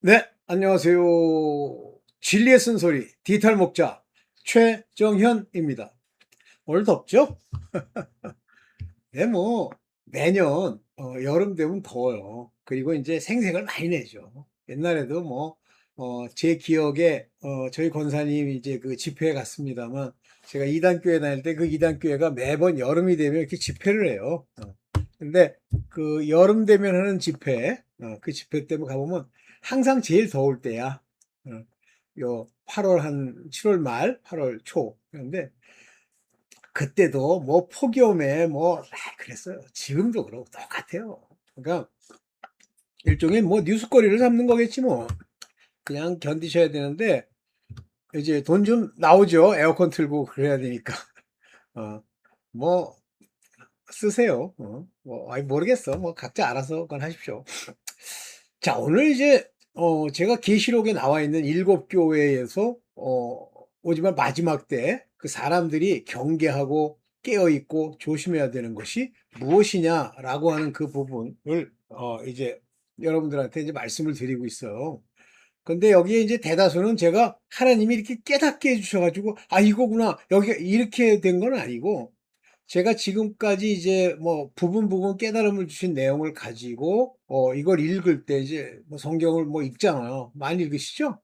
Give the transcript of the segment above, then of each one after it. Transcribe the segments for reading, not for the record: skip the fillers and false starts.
네, 안녕하세요. 진리의 쓴소리, 디지털 목자, 최정현입니다. 오늘 덥죠? 네, 뭐, 매년, 여름 되면 더워요. 그리고 이제 생색을 많이 내죠. 옛날에도 뭐, 제 기억에, 저희 권사님이 이제 그 집회에 갔습니다만, 제가 이단교회 다닐 때 그 이단교회가 매번 여름이 되면 이렇게 집회를 해요. 근데 그 여름 되면 하는 집회, 그 집회 때문에 가보면 항상 제일 더울 때야. 어, 요 8월 한 7월 말, 8월 초. 그런데 그때도 뭐 폭염에 뭐 그랬어요. 지금도 그러고 똑같아요. 그러니까 일종의 뭐 뉴스거리를 잡는 거겠지 뭐. 그냥 견디셔야 되는데 이제 돈 좀 나오죠. 에어컨 틀고 그래야 되니까. 어, 뭐 쓰세요. 뭐 아니 모르겠어. 뭐 각자 알아서 그건 하십시오. 자, 오늘 이제 제가 계시록에 나와 있는 일곱 교회에서 오지만 마지막 때 그 사람들이 경계하고 깨어 있고 조심해야 되는 것이 무엇이냐라고 하는 그 부분을 이제 여러분들한테 이제 말씀을 드리고 있어요. 근데 여기에 이제 대다수는 제가 하나님이 이렇게 깨닫게 해주셔가지고 아 이거구나 여기 이렇게 된 건 아니고 제가 지금까지 이제 뭐 부분 깨달음을 주신 내용을 가지고 이걸 읽을 때 이제 뭐 성경을 뭐 읽잖아요. 많이 읽으시죠?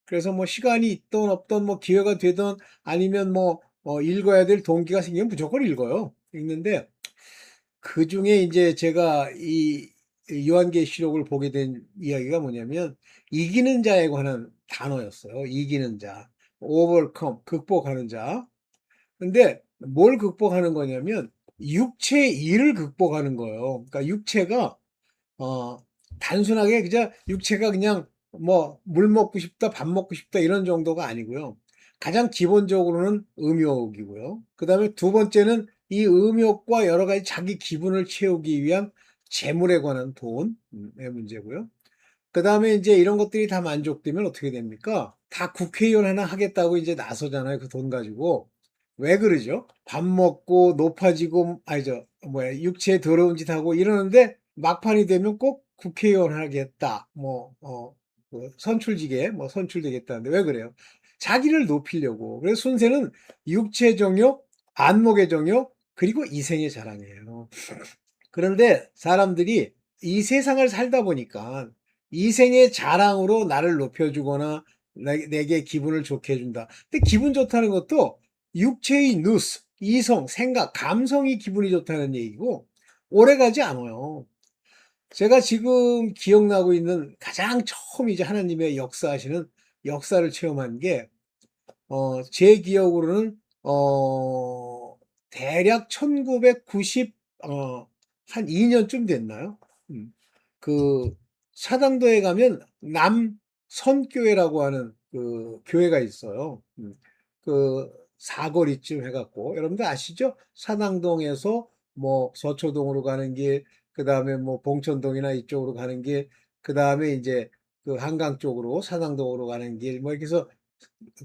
그래서 뭐 시간이 있던 없던 뭐 기회가 되던 아니면 뭐 읽어야 될 동기가 생기면 무조건 읽어요. 읽는데 그중에 이제 제가 이 요한계시록을 보게 된 이야기가 뭐냐면 이기는 자에 관한 단어였어요. 이기는 자, overcome, 극복하는 자. 근데 뭘 극복하는 거냐면 육체의 일을 극복하는 거예요. 그러니까 육체가 어 단순하게 그냥 육체가 그냥 뭐 물 먹고 싶다, 밥 먹고 싶다 이런 정도가 아니고요. 가장 기본적으로는 음욕이고요. 그다음에 두 번째는 이 음욕과 여러 가지 자기 기분을 채우기 위한 재물에 관한 돈의 문제고요. 그다음에 이제 이런 것들이 다 만족되면 어떻게 됩니까? 다 국회의원 하나 하겠다고 이제 나서잖아요. 그 돈 가지고. 왜 그러죠? 밥 먹고 높아지고 아니죠. 뭐야 육체에 더러운 짓 하고 이러는데 막판이 되면 꼭 국회의원 하겠다. 뭐 선출직에 뭐 선출되겠다는데 왜 그래요? 자기를 높이려고. 그래서 순서는 육체 정욕, 안목의 정욕, 그리고 이생의 자랑이에요. 그런데 사람들이 이 세상을 살다 보니까 이생의 자랑으로 나를 높여주거나 내게 기분을 좋게 해준다. 근데 기분 좋다는 것도 육체의 누스, 이성, 생각, 감성이 기분이 좋다는 얘기고 오래가지 않아요. 제가 지금 기억나고 있는 가장 처음 이제 하나님의 역사하시는 역사를 체험한 게, 제 기억으로는, 대략 1990, 한 2년쯤 됐나요? 음. 그, 사당도에 가면 남선교회라고 하는 그 교회가 있어요. 그, 사거리쯤 해갖고, 여러분들 아시죠? 사당동에서 뭐 서초동으로 가는 길, 그 다음에 뭐 봉천동이나 이쪽으로 가는 길, 그 다음에 이제 그 한강 쪽으로 사당동으로 가는 길, 뭐 이렇게 해서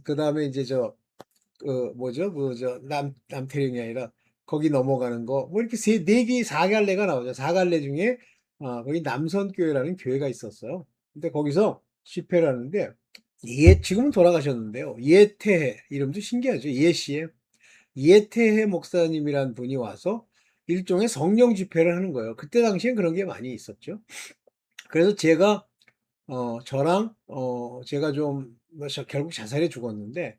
그 다음에 이제 뭐죠? 남태령이 아니라 거기 넘어가는 거, 뭐 이렇게 네 개, 사 갈래가 나오죠. 사 갈래 중에, 거기 남선교회라는 교회가 있었어요. 근데 거기서 집회를 하는데, 지금은 돌아가셨는데요. 예태해, 이름도 신기하죠. 예시에. 예태해 목사님이란 분이 와서 일종의 성령 집회를 하는 거예요. 그때 당시엔 그런 게 많이 있었죠. 그래서 저랑, 제가 좀, 뭐 결국 자살해 죽었는데,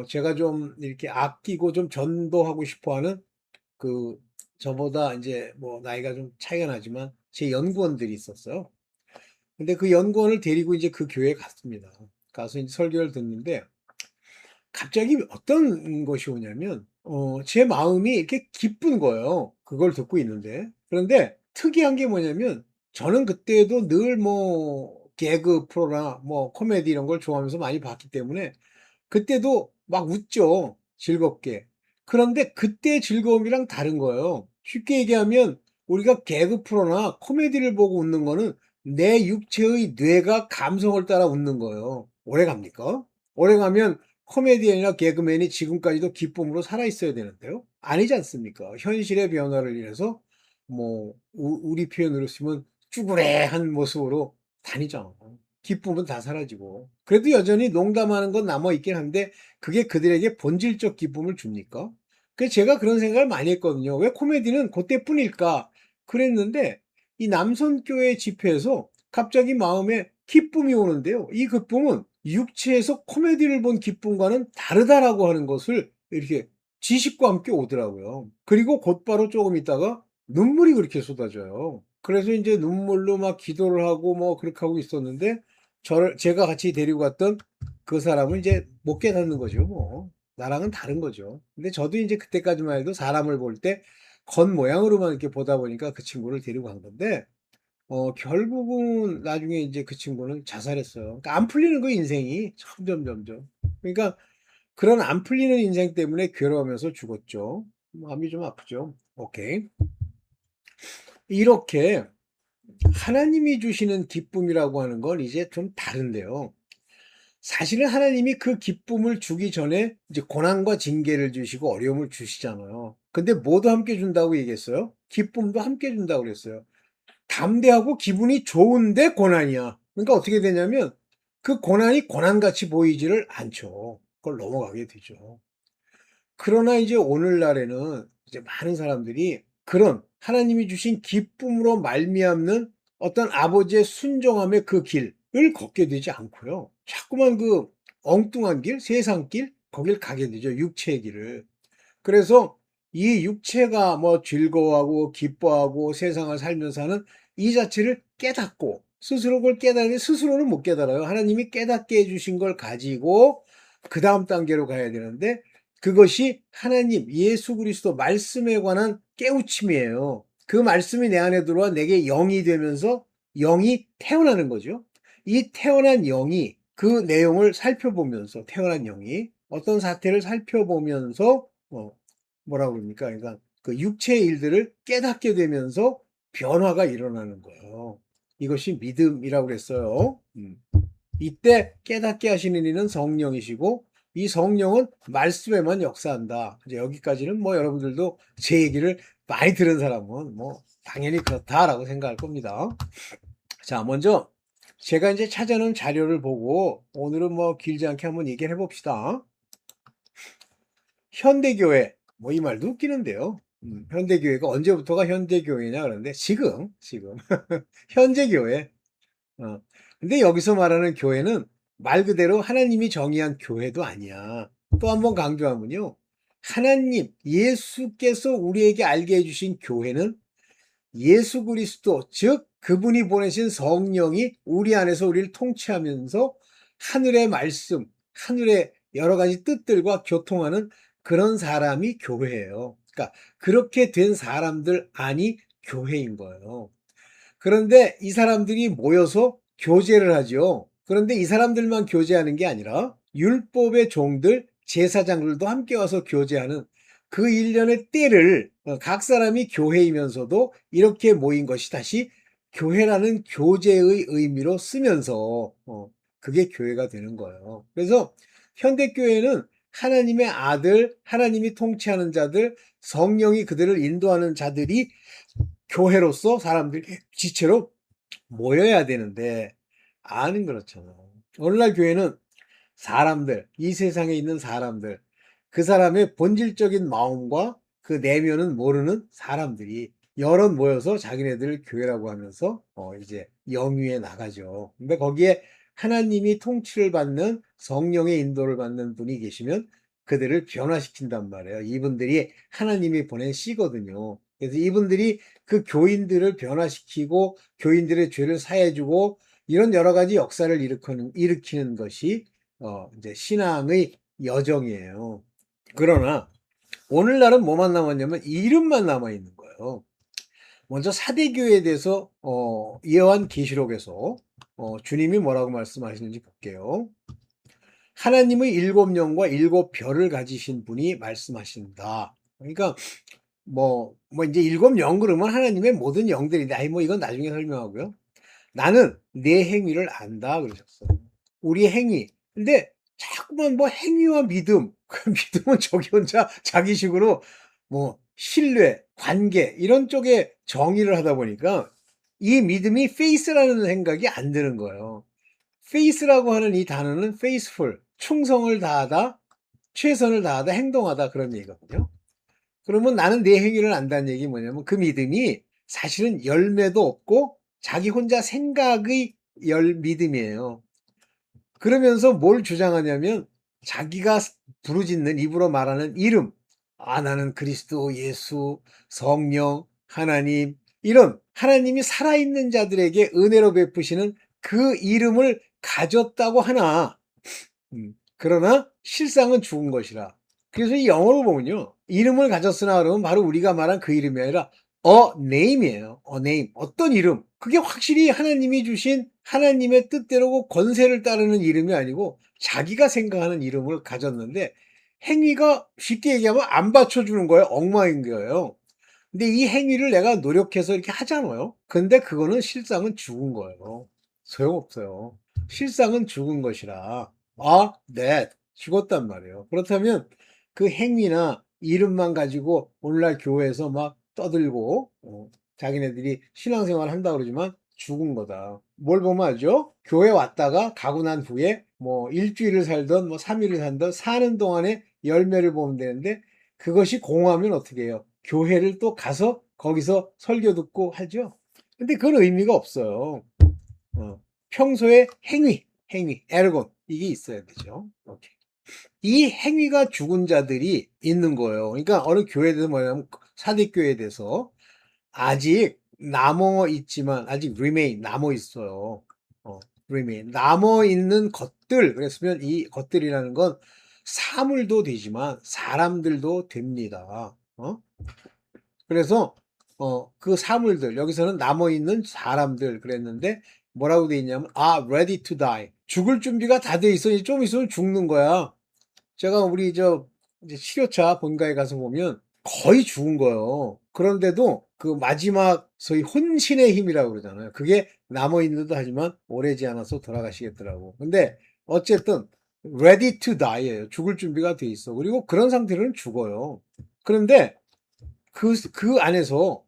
제가 좀 이렇게 아끼고 좀 전도하고 싶어 하는 그, 저보다 이제 뭐 나이가 좀 차이가 나지만 제 연구원들이 있었어요. 근데 그 연구원을 데리고 이제 그 교회에 갔습니다. 가서 이제 설교를 듣는데 갑자기 어떤 것이 오냐면, 제 마음이 이렇게 기쁜 거예요. 그걸 듣고 있는데. 그런데 특이한 게 뭐냐면, 저는 그때도 늘 뭐, 개그 프로나 뭐, 코미디 이런 걸 좋아하면서 많이 봤기 때문에, 그때도 막 웃죠. 즐겁게. 그런데 그때 즐거움이랑 다른 거예요. 쉽게 얘기하면, 우리가 개그 프로나 코미디를 보고 웃는 거는 내 육체의 뇌가 감성을 따라 웃는 거예요. 오래 갑니까? 오래 가면 코미디언이나 개그맨이 지금까지도 기쁨으로 살아있어야 되는데요. 아니지 않습니까? 현실의 변화를 인해서 뭐 우리 표현으로 쓰면 쭈그레한 모습으로 다니죠. 기쁨은 다 사라지고. 그래도 여전히 농담하는 건 남아있긴 한데 그게 그들에게 본질적 기쁨을 줍니까? 그래서 제가 그런 생각을 많이 했거든요. 왜 코미디는 그때뿐일까? 그랬는데 이 남선교회 집회에서 갑자기 마음에 기쁨이 오는데요. 이 기쁨은 육체에서 코미디를 본 기쁨과는 다르다라고 하는 것을 이렇게 지식과 함께 오더라고요. 그리고 곧바로 조금 있다가 눈물이 그렇게 쏟아져요. 그래서 이제 눈물로 막 기도를 하고 뭐 그렇게 하고 있었는데 제가 같이 데리고 갔던 그 사람은 이제 못 깨닫는 거죠. 뭐 나랑은 다른 거죠. 근데 저도 이제 그때까지만 해도 사람을 볼 때 겉모양으로만 이렇게 보다 보니까 그 친구를 데리고 간 건데 결국은 나중에 이제 그 친구는 자살했어요. 그러니까 안 풀리는 거 인생이 점점. 그러니까 그런 안 풀리는 인생 때문에 괴로워하면서 죽었죠. 마음이 좀 아프죠. 오케이. 이렇게 하나님이 주시는 기쁨이라고 하는 건 이제 좀 다른데요. 사실은 하나님이 그 기쁨을 주기 전에 이제 고난과 징계를 주시고 어려움을 주시잖아요. 근데 뭐도 함께 준다고 얘기했어요? 기쁨도 함께 준다고 그랬어요. 담대하고 기분이 좋은데 고난이야. 그러니까 어떻게 되냐면 그 고난이 고난같이 보이지를 않죠. 그걸 넘어가게 되죠. 그러나 이제 오늘날에는 이제 많은 사람들이 그런 하나님이 주신 기쁨으로 말미암는 어떤 아버지의 순종함의 그 길을 걷게 되지 않고요. 자꾸만 그 엉뚱한 길, 세상 길, 거길 가게 되죠. 육체의 길을. 그래서 이 육체가 뭐 즐거워하고 기뻐하고 세상을 살면서 하는 이 자체를 깨닫고 스스로 그걸 깨달으니 스스로는 못 깨달아요. 하나님이 깨닫게 해주신 걸 가지고 그 다음 단계로 가야 되는데 그것이 하나님 예수 그리스도 말씀에 관한 깨우침이에요. 그 말씀이 내 안에 들어와 내게 영이 되면서 영이 태어나는 거죠. 이 태어난 영이 그 내용을 살펴보면서 태어난 영이 어떤 사태를 살펴보면서 뭐라고 그럽니까? 그러니까 그 육체의 일들을 깨닫게 되면서 변화가 일어나는 거예요. 이것이 믿음이라고 그랬어요. 이때 깨닫게 하시는 이는 성령이시고 이 성령은 말씀에만 역사한다. 이제 여기까지는 뭐 여러분들도 제 얘기를 많이 들은 사람은 뭐 당연히 그렇다라고 생각할 겁니다. 자, 먼저 제가 이제 찾아놓은 자료를 보고 오늘은 뭐 길지 않게 한번 얘기를 해봅시다. 현대교회, 뭐 이 말도 웃기는데요. 현대교회가 언제부터가 현대교회냐 그러는데 지금 현재교회. 근데 여기서 말하는 교회는 말 그대로 하나님이 정의한 교회도 아니야. 또 한번 강조하면요. 하나님, 예수께서 우리에게 알게 해주신 교회는 예수 그리스도, 즉 그분이 보내신 성령이 우리 안에서 우리를 통치하면서 하늘의 말씀, 하늘의 여러 가지 뜻들과 교통하는 그런 사람이 교회예요. 그러니까 그렇게 된 사람들 안이 교회인 거예요. 그런데 이 사람들이 모여서 교제를 하죠. 그런데 이 사람들만 교제하는 게 아니라 율법의 종들, 제사장들도 함께 와서 교제하는 그 일련의 때를 각 사람이 교회이면서도 이렇게 모인 것이 다시 교회라는 교제의 의미로 쓰면서 그게 교회가 되는 거예요. 그래서 현대교회는 하나님의 아들, 하나님이 통치하는 자들, 성령이 그들을 인도하는 자들이 교회로서 사람들이 지체로 모여야 되는데 아는 그렇잖아. 오늘날 교회는 사람들, 이 세상에 있는 사람들, 그 사람의 본질적인 마음과 그 내면은 모르는 사람들이 여럿 모여서 자기네들 교회라고 하면서 이제 영위에 나가죠. 근데 거기에 하나님이 통치를 받는 성령의 인도를 받는 분이 계시면 그들을 변화시킨단 말이에요. 이분들이 하나님이 보낸 씨거든요. 그래서 이분들이 그 교인들을 변화시키고 교인들의 죄를 사해주고 이런 여러 가지 역사를 일으키는 것이 이제 신앙의 여정이에요. 그러나 오늘날은 뭐만 남았냐면 이름만 남아 있는 거예요. 먼저 사대교회에 대해서 요한계시록에서 주님이 뭐라고 말씀하시는지 볼게요. 하나님의 일곱 영과 일곱 별을 가지신 분이 말씀하신다. 그러니까 뭐 이제 일곱 영 그러면 하나님의 모든 영들인데 아니 뭐 이건 나중에 설명하고요. 나는 내 행위를 안다 그러셨어요. 우리 행위. 근데 자꾸만 뭐 행위와 믿음, 그 믿음은 저기 혼자 자기식으로 뭐 신뢰, 관계 이런 쪽에 정의를 하다 보니까 이 믿음이 페이스라는 생각이 안 드는 거예요. faith라고 하는 이 단어는 faithful, 충성을 다하다, 최선을 다하다, 행동하다 그런 얘기거든요. 그러면 나는 내 행위를 안다는 얘기 뭐냐면 그 믿음이 사실은 열매도 없고 자기 혼자 생각의 믿음이에요. 그러면서 뭘 주장하냐면 자기가 부르짖는 입으로 말하는 이름, 나는 그리스도, 예수, 성령, 하나님, 이런 하나님이 살아있는 자들에게 은혜로 베푸시는 그 이름을 가졌다고 하나, 그러나 실상은 죽은 것이라. 그래서 이 영어로 보면요, 이름을 가졌으나 그러면 바로 우리가 말한 그 이름이 아니라 a name이에요. a name. 어떤 이름. 그게 확실히 하나님이 주신 하나님의 뜻대로 권세를 따르는 이름이 아니고 자기가 생각하는 이름을 가졌는데 행위가 쉽게 얘기하면 안 받쳐주는 거예요. 엉망인 거예요. 근데 이 행위를 내가 노력해서 이렇게 하잖아요. 근데 그거는 실상은 죽은 거예요. 소용없어요. 실상은 죽은 것이라. that. 죽었단 말이에요. 그렇다면 그 행위나 이름만 가지고 오늘날 교회에서 막 떠들고, 자기네들이 신앙생활 한다고 그러지만 죽은 거다. 뭘 보면 알죠? 교회 왔다가 가고 난 후에 뭐 일주일을 살던 뭐 3일을 살던 사는 동안에 열매를 보면 되는데 그것이 공허하면 어떻게 해요? 교회를 또 가서 거기서 설교 듣고 하죠. 근데 그건 의미가 없어요. 평소에 행위, 에르곤 이게 있어야 되죠. 오케이. 이 행위가 죽은 자들이 있는 거예요. 그러니까 어느 교회에 대해서 뭐냐면 사대교회에 대해서 아직 남어 있지만 아직 remain 남어 있어요. remain 남어 있는 것들. 그랬으면 이 것들이라는 건 사물도 되지만 사람들도 됩니다. 그래서 그 사물들 여기서는 남어 있는 사람들 그랬는데 뭐라고 돼 있냐면 ready to die. 죽을 준비가 다 돼 있어. 좀 있으면 죽는 거야. 제가 우리 이제 치료차 본가에 가서 보면 거의 죽은 거예요. 그런데도 그 마지막 소위 혼신의 힘이라고 그러잖아요. 그게 남아있는 듯 하지만 오래지 않아서 돌아가시겠더라고. 근데 어쨌든 ready to die예요. 죽을 준비가 돼 있어. 그리고 그런 상태로는 죽어요. 그런데 그 안에서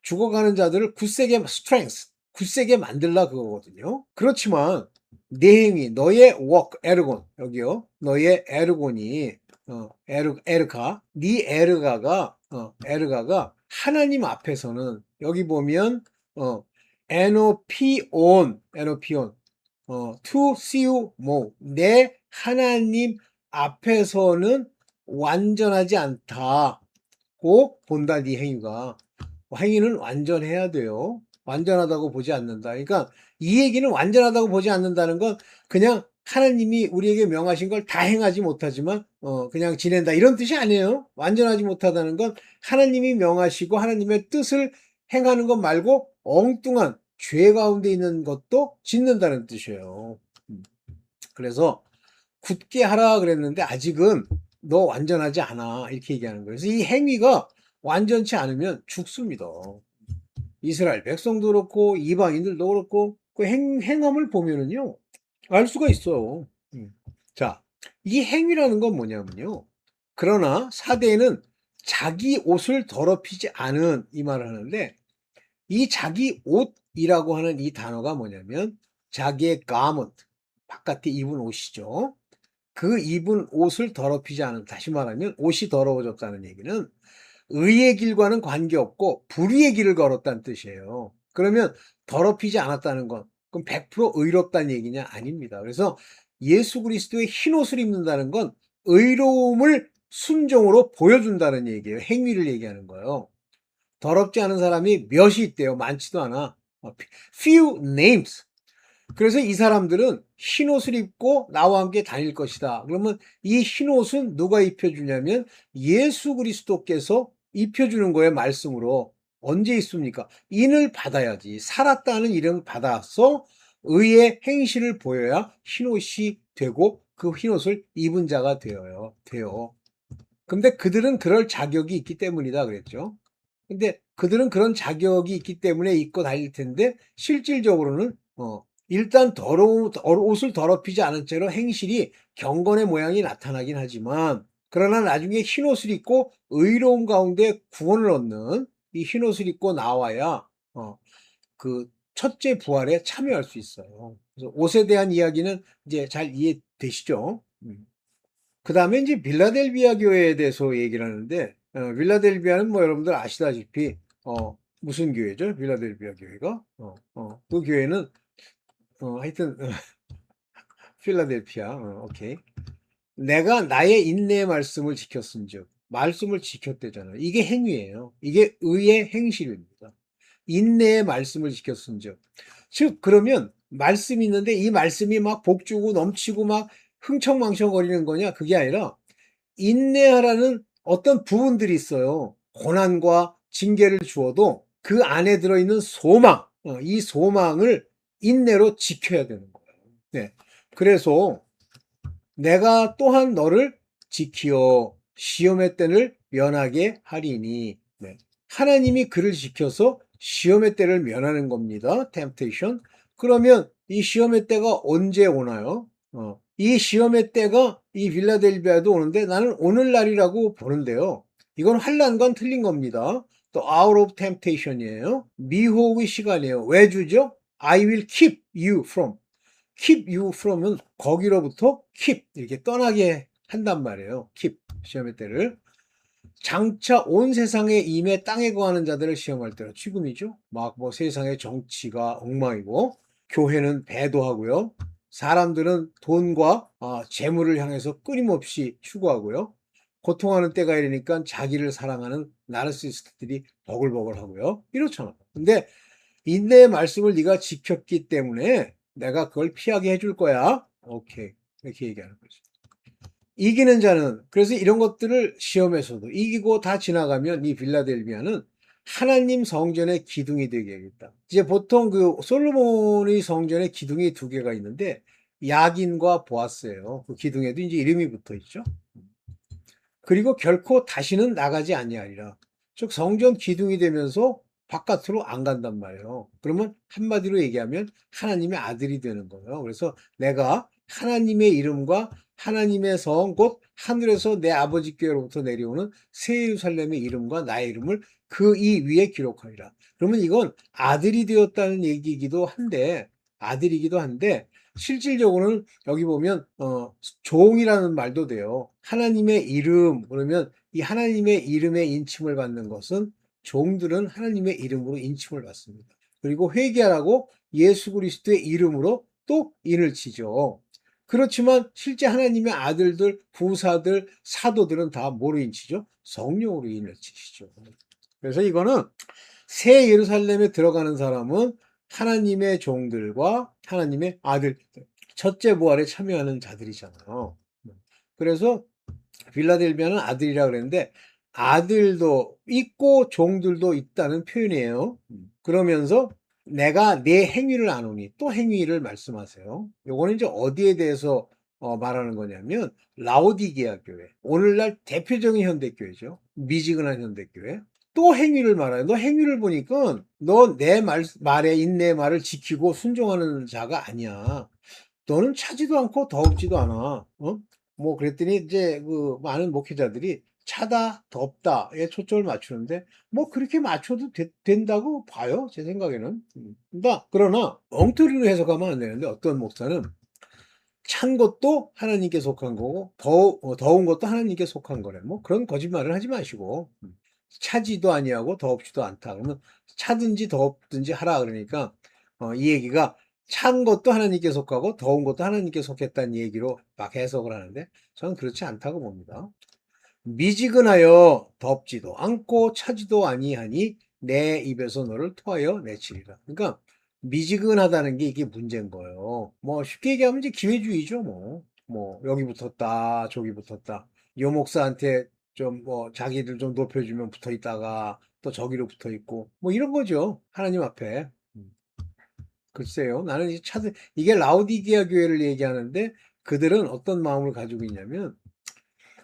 죽어가는 자들을 굳세게 만들라 그거거든요. 그렇지만 내 행위, 너의 work, 에르곤 여기요. 너의 에르곤이 에르가, 네 에르가가 하나님 앞에서는 여기 보면 에노피온, to see you more. 내 하나님 앞에서는 완전하지 않다고 본다. 네 행위가. 행위는 완전해야 돼요. 완전하다고 보지 않는다. 그러니까 이 얘기는 완전하다고 보지 않는다는 건 그냥 하나님이 우리에게 명하신 걸 다 행하지 못하지만 그냥 지낸다 이런 뜻이 아니에요. 완전하지 못하다는 건 하나님이 명하시고 하나님의 뜻을 행하는 것 말고 엉뚱한 죄 가운데 있는 것도 짓는다는 뜻이에요. 그래서 굳게 하라 그랬는데 아직은 너 완전하지 않아 이렇게 얘기하는 거예요. 그래서 이 행위가 완전치 않으면 죽습니다. 이스라엘 백성도 그렇고 이방인들도 그렇고 그 행함을 보면은요 알 수가 있어요. 자, 이 행위라는 건 뭐냐면요. 그러나 사대에는 자기 옷을 더럽히지 않은 이 말을 하는데 이 자기 옷이라고 하는 이 단어가 뭐냐면 자기의 garment, 바깥에 입은 옷이죠. 그 입은 옷을 더럽히지 않은, 다시 말하면 옷이 더러워졌다는 얘기는 의의 길과는 관계없고 불의의 길을 걸었다는 뜻이에요. 그러면 더럽히지 않았다는 건 그럼 100% 의롭다는 얘기냐? 아닙니다. 그래서 예수 그리스도의 흰 옷을 입는다는 건 의로움을 순종으로 보여준다는 얘기예요. 행위를 얘기하는 거예요. 더럽지 않은 사람이 몇이 있대요. 많지도 않아. Few names. 그래서 이 사람들은 흰 옷을 입고 나와 함께 다닐 것이다. 그러면 이 흰 옷은 누가 입혀주냐면 예수 그리스도께서 입혀주는 거예요. 말씀으로. 언제 있습니까? 인을 받아야지. 살았다는 이름을 받아서 의의 행실을 보여야 흰 옷이 되고 그 흰 옷을 입은 자가 돼요. 근데 그들은 그럴 자격이 있기 때문이다 그랬죠. 근데 그들은 그런 자격이 있기 때문에 입고 다닐 텐데 실질적으로는 일단 옷을 더럽히지 않은 채로 행실이 경건의 모양이 나타나긴 하지만 그러나 나중에 흰옷을 입고 의로움 가운데 구원을 얻는 이 흰옷을 입고 나와야 그 첫째 부활에 참여할 수 있어요. 그래서 옷에 대한 이야기는 이제 잘 이해되시죠? 그 다음에 이제 빌라델비아 교회에 대해서 얘기를 하는데, 빌라델비아는 뭐 여러분들 아시다시피, 무슨 교회죠? 빌라델비아 교회가? 그 교회는, 하여튼, 필라델피아, 오케이. 내가 나의 인내의 말씀을 지켰은즉, 말씀을 지켰대잖아요. 이게 행위예요. 이게 의의 행실입니다. 인내의 말씀을 지켰은즉. 즉, 그러면 말씀이 있는데 이 말씀이 막 복주고 넘치고 막 흥청망청거리는 거냐? 그게 아니라 인내하라는 어떤 부분들이 있어요. 고난과 징계를 주어도 그 안에 들어있는 소망, 이 소망을 인내로 지켜야 되는 거예요. 네. 그래서 내가 또한 너를 지키어 시험의 때를 면하게 하리니. 네. 하나님이 그를 지켜서 시험의 때를 면하는 겁니다. temptation. 그러면 이 시험의 때가 언제 오나요? 이 시험의 때가 이 빌라델비아도 오는데 나는 오늘날이라고 보는데요. 이건 환난과는 틀린 겁니다. 또 out of temptation이에요. 미혹의 시간이에요. 왜 주죠? I will keep you from. keep you from은 거기로부터 keep 이렇게 떠나게 한단 말이에요. keep 시험의 때를. 장차 온 세상에 임해 땅에 거하는 자들을 시험할 때로 지금이죠. 막 뭐 세상의 정치가 엉망이고 교회는 배도하고요. 사람들은 돈과 재물을 향해서 끊임없이 추구하고요. 고통하는 때가 이르니까 자기를 사랑하는 나르시스트들이 버글버글하고요. 이렇잖아. 근데 인내의 말씀을 네가 지켰기 때문에 내가 그걸 피하게 해줄 거야. 오케이. 이렇게 얘기하는 거죠. 이기는 자는 그래서 이런 것들을 시험에서도 이기고 다 지나가면 이 빌라델비아는 하나님 성전의 기둥이 되겠다. 이제 보통 그 솔로몬의 성전에 기둥이 두 개가 있는데 야긴과 보아스예요. 그 기둥에도 이제 이름이 붙어 있죠. 그리고 결코 다시는 나가지 아니하리라. 즉 성전 기둥이 되면서 바깥으로 안 간단 말이에요. 그러면 한마디로 얘기하면 하나님의 아들이 되는 거예요. 그래서 내가 하나님의 이름과 하나님의 성, 곧 하늘에서 내 아버지께로부터 내려오는 새 예루살렘의 이름과 나의 이름을 그 이 위에 기록하리라. 그러면 이건 아들이 되었다는 얘기이기도 한데, 아들이기도 한데, 실질적으로는 여기 보면 종이라는 말도 돼요. 하나님의 이름 그러면 이 하나님의 이름에 인침을 받는 것은 종들은 하나님의 이름으로 인침을 받습니다. 그리고 회개하라고 예수 그리스도의 이름으로 또 인을 치죠. 그렇지만 실제 하나님의 아들들, 부사들, 사도들은 다 뭐로 인치죠? 성령으로 인을 치시죠. 그래서 이거는 새 예루살렘에 들어가는 사람은 하나님의 종들과 하나님의 아들, 첫째 부활에 참여하는 자들이잖아요. 그래서 빌라델비아는 아들이라 그랬는데 아들도 있고 종들도 있다는 표현이에요. 그러면서 내가 내 행위를 아노니 또 행위를 말씀하세요. 요거는 이제 어디에 대해서 말하는 거냐면 라오디게아 교회. 오늘날 대표적인 현대교회죠. 미지근한 현대교회. 또 행위를 말해요. 너 행위를 보니까 너 내 말에 인내 말을 지키고 순종하는 자가 아니야. 너는 차지도 않고 더웁지도 않아. 뭐 그랬더니 이제 그 많은 목회자들이 차다 덥다에 초점을 맞추는데 뭐 그렇게 맞춰도 된다고 봐요. 제 생각에는. 그러나 엉터리로 해석하면 안 되는데 어떤 목사는 찬 것도 하나님께 속한 거고 더운 것도 하나님께 속한 거래. 뭐 그런 거짓말을 하지 마시고 차지도 아니하고 더웁지도 않다. 그러면 차든지 덥든지 하라 그러니까 이 얘기가 찬 것도 하나님께 속하고 더운 것도 하나님께 속했다는 얘기로 막 해석을 하는데 저는 그렇지 않다고 봅니다. 미지근하여 덥지도 않고 차지도 아니하니 내 입에서 너를 토하여 내치리라. 그러니까 미지근하다는 게 이게 문제인 거예요. 뭐 쉽게 얘기하면 이제 기회주의죠. 뭐 여기 붙었다 저기 붙었다. 요 목사한테 좀 뭐 자기들 좀 높여주면 붙어 있다가 또 저기로 붙어 있고 뭐 이런 거죠. 하나님 앞에. 글쎄요. 나는 이게 라우디게아 교회를 얘기하는데 그들은 어떤 마음을 가지고 있냐면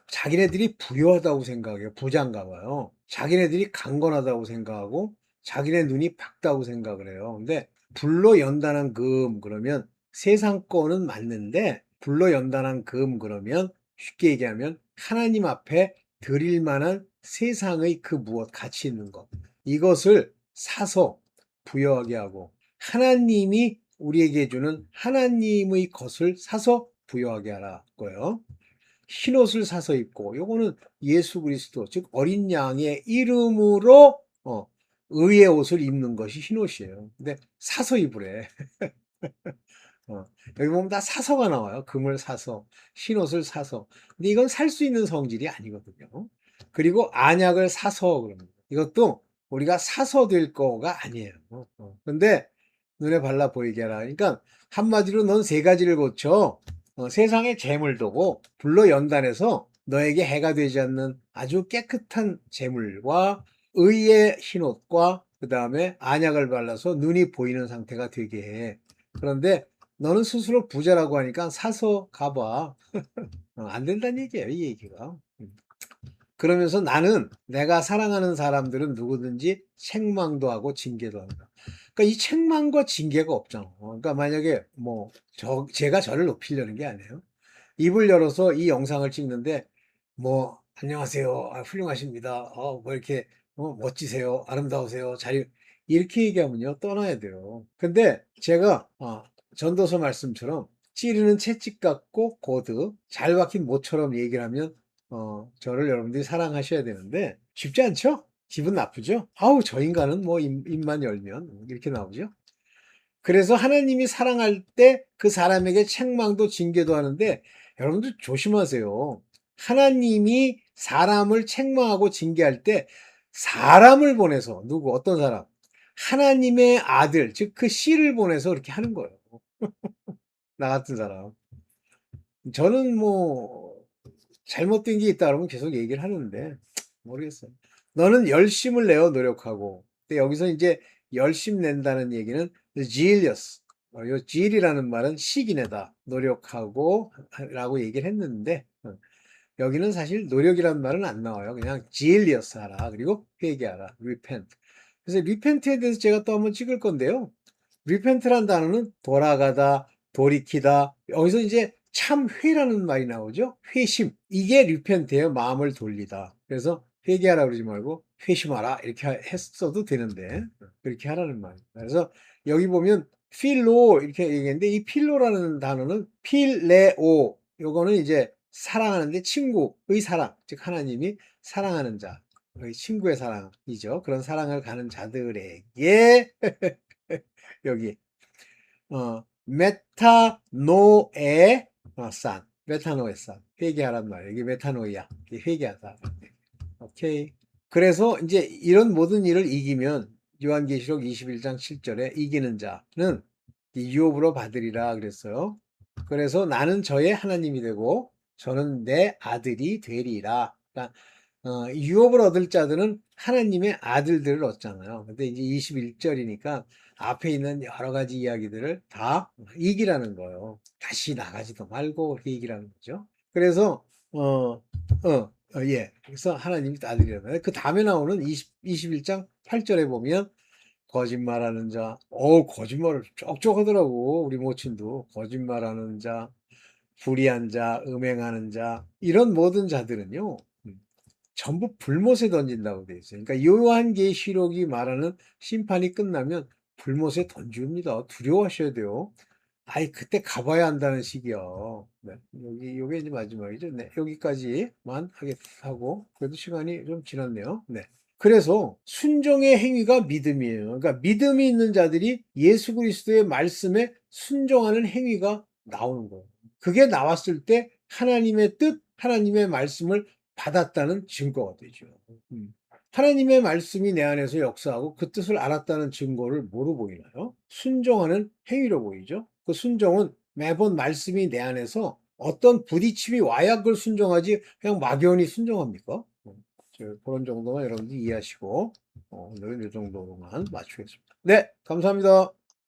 자기네들이 부유하다고 생각해요. 부자인가 봐요. 자기네들이 강건하다고 생각하고 자기네 눈이 밝다고 생각을 해요. 근데 불로 연단한 금 그러면 세상 거는 맞는데 불로 연단한 금 그러면 쉽게 얘기하면 하나님 앞에 드릴 만한 세상의 그 무엇 가치 있는 것 이것을 사서 부여하게 하고 하나님이 우리에게 주는 하나님의 것을 사서 부여하게 하라 거예요. 흰옷을 사서 입고, 요거는 예수 그리스도, 즉 어린 양의 이름으로 의의 옷을 입는 것이 흰옷이에요. 근데 사서 입으래. 어, 여기 보면 다 사서가 나와요. 금을 사서, 흰옷을 사서. 근데 이건 살 수 있는 성질이 아니거든요. 그리고 안약을 사서 그럽니다. 이것도 우리가 사서 될 거가 아니에요. 근데 눈에 발라 보이게 하라. 그러니까 한마디로 넌 세 가지를 고쳐. 세상에 재물 두고 불로 연단해서 너에게 해가 되지 않는 아주 깨끗한 재물과 의의 흰옷과 그 다음에 안약을 발라서 눈이 보이는 상태가 되게 해. 그런데 너는 스스로 부자라고 하니까 사서 가봐. 안 된다는 얘기예요, 이 얘기가. 그러면서 나는 내가 사랑하는 사람들은 누구든지 책망도 하고 징계도 한다. 그러니까 이 책망과 징계가 없잖아. 그러니까 만약에 뭐 제가 저를 높이려는 게 아니에요. 입을 열어서 이 영상을 찍는데 뭐 안녕하세요, 훌륭하십니다, 뭐 이렇게 멋지세요, 아름다우세요, 잘 이렇게 얘기하면요 떠나야 돼요. 근데 제가 전도서 말씀처럼 찌르는 채찍 같고 고드 잘 박힌 모처럼 얘기를 하면 저를 여러분들이 사랑하셔야 되는데 쉽지 않죠? 기분 나쁘죠? 아우 저 인간은 뭐 입만 열면 이렇게 나오죠. 그래서 하나님이 사랑할 때 그 사람에게 책망도 징계도 하는데 여러분들 조심하세요. 하나님이 사람을 책망하고 징계할 때 사람을 보내서 누구 어떤 사람? 하나님의 아들 즉 그 씨를 보내서 그렇게 하는 거예요. 나 같은 사람. 저는 뭐 잘못된 게 있다 그러면 계속 얘기를 하는데 모르겠어요. 너는 열심을 내어 노력하고. 근데 여기서 이제 열심 낸다는 얘기는 zealous. 요 zeal이라는 말은 시기내다, 노력하고 라고 얘기를 했는데 여기는 사실 노력이라는 말은 안 나와요. 그냥 zealous 하라. 그리고 회개하라. repent. 그래서 repent에 대해서 제가 또 한번 찍을 건데요. repent란 단어는 돌아가다, 돌이키다. 여기서 이제 참회라는 말이 나오죠. 회심. 이게 repent예요. 마음을 돌리다. 그래서 회개하라 그러지 말고 회심하라 이렇게 했어도 되는데 그렇게 하라는 말입니다. 그래서 여기 보면 필로 이렇게 얘기했는데 이 필로라는 단어는 필레오. 요거는 이제 사랑하는데 친구의 사랑. 즉 하나님이 사랑하는 자. 친구의 사랑이죠. 그런 사랑을 가는 자들에게 여기 메타노에 산, 메타노에 산, 회개하란 말이에요. 이게 메타노이야, 이게 회개하다. 오케이. 그래서 이제 이런 모든 일을 이기면 요한계시록 21장 7절에 이기는 자는 유업으로 받으리라 그랬어요. 그래서 나는 저의 하나님이 되고 저는 내 아들이 되리라. 그러니까 유업을 얻을 자들은 하나님의 아들들을 얻잖아요. 근데 이제 21절이니까 앞에 있는 여러 가지 이야기들을 다 이기라는 거예요. 다시 나가지도 말고 그렇게 이기라는 거죠. 그래서 예. 그래서 하나님이 아들이라는 그 다음에 나오는 21장 8절에 보면 거짓말하는 자, 거짓말을 쪽쪽 하더라고. 우리 모친도 거짓말하는 자, 불의한 자, 음행하는 자, 이런 모든 자들은요. 전부 불못에 던진다고 되어 있어요. 그러니까 요한계시록이 말하는 심판이 끝나면 불못에 던집니다. 두려워하셔야 돼요. 아이 그때 가봐야 한다는 식이야. 네. 요게 이제 마지막이죠. 네. 여기까지만 하고 그래도 시간이 좀 지났네요. 네. 그래서 순종의 행위가 믿음이에요. 그러니까 믿음이 있는 자들이 예수 그리스도의 말씀에 순종하는 행위가 나오는 거예요. 그게 나왔을 때 하나님의 뜻, 하나님의 말씀을 받았다는 증거가 되죠. 하나님의 말씀이 내 안에서 역사하고 그 뜻을 알았다는 증거를 뭐로 보이나요? 순종하는 행위로 보이죠. 그 순종은 매번 말씀이 내 안에서 어떤 부딪힘이 와야 그걸 순종하지 그냥 막연히 순종합니까? 그런 정도만 여러분들이 이해하시고 오늘은 이 정도로만 마치겠습니다. 네, 감사합니다.